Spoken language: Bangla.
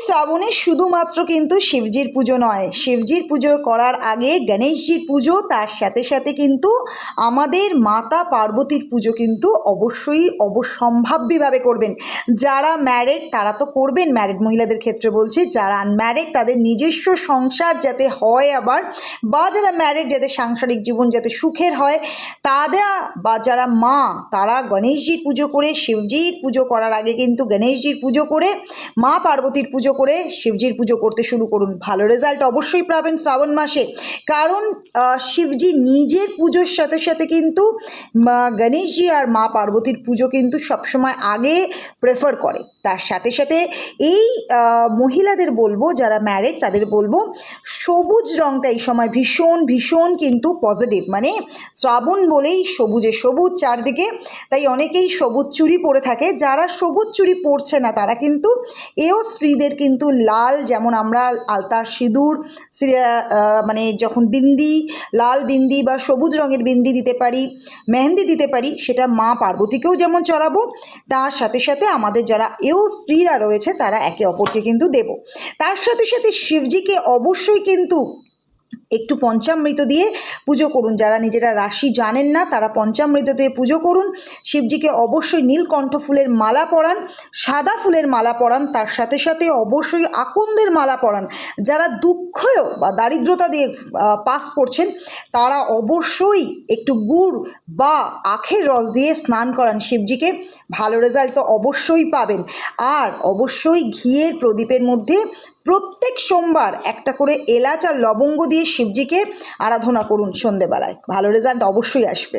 শ্রাবণে শুধুমাত্র কিন্তু শিবজির পুজো নয়, শিবজির পুজো করার আগে গণেশজির পুজো, তার সাথে সাথে কিন্তু আমাদের মাতা পার্বতীর পুজো কিন্তু অবশ্যই অবশ্যম্ভাবীভাবে করবেন। যারা ম্যারেড তারা তো করবেন, ম্যারেড মহিলাদের ক্ষেত্রে বলছি, যারা আনম্যারেড তাদের নিজস্ব সংসার যাতে হয় আবার, বা যারা ম্যারেড যাদের সাংসারিক জীবন যাতে সুখের হয়, তারা বা যারা মা তারা গণেশজির পুজো করে শিবজির পুজো করার আগে কিন্তু গণেশজির পুজো করে মা পার্বতীর পুজো করে শিবজির পুজো করতে শুরু করুন। ভালো রেজাল্ট অবশ্যই পাবেন শ্রাবণ মাসে, কারণ শিবজি নিজের পুজোর সাথে সাথে কিন্তু গণেশজি আর মা পার্বতীর পুজো কিন্তু সবসময় আগে প্রেফার করে। তার সাথে সাথে এই মহিলাদের বলবো, যারা ম্যারেড তাদের বলবো, সবুজ রঙটা এই সময় ভীষণ ভীষণ কিন্তু পজিটিভ, মানে শ্রাবণ বলেই সবুজে সবুজ চারদিকে, তাই অনেকেই সবুজ চুড়ি পরে থাকে। যারা সবুজ চুড়ি পরছে না তারা কিন্তু এও স্ত্রীদের কিন্তু লাল, যেমন আমরা আলতা সিঁদুর মানে যখন বিন্দি, লাল বিন্দি বা সবুজ রঙের বিন্দি দিতে পারি, মেহেন্দি দিতে পারি, সেটা মা পার্বতীকেও যেমন চড়াবো, তার সাথে সাথে আমাদের যারা এও স্ত্রীরা রয়েছে তারা একে অপরকে কিন্তু দেব। তার সাথে সাথে শিবজিকে অবশ্যই কিন্তু একটু পঞ্চামৃত দিয়ে পুজো করুন। যারা নিজেরা রাশি জানেন না তারা পঞ্চামৃত দিয়ে পুজো করুন। শিবজিকে অবশ্যই নীলকণ্ঠ ফুলের মালা পরান, সাদা ফুলের মালা পরান, তার সাথে সাথে অবশ্যই আকন্দের মালা পরান। যারা দুঃখেও বা দারিদ্রতা দিয়ে পাস করছেন তারা অবশ্যই একটু গুড় বা আখের রস দিয়ে স্নান করান শিবজিকে, ভালো রেজাল্ট তো অবশ্যই পাবেন। আর অবশ্যই ঘিয়ের প্রদীপের মধ্যে প্রত্যেক সোমবার একটা করে এলাচ আর লবঙ্গ দিয়ে শিবজিকে আরাধনা করুন সন্ধেবেলায়, ভালো রেজাল্ট অবশ্যই আসবে।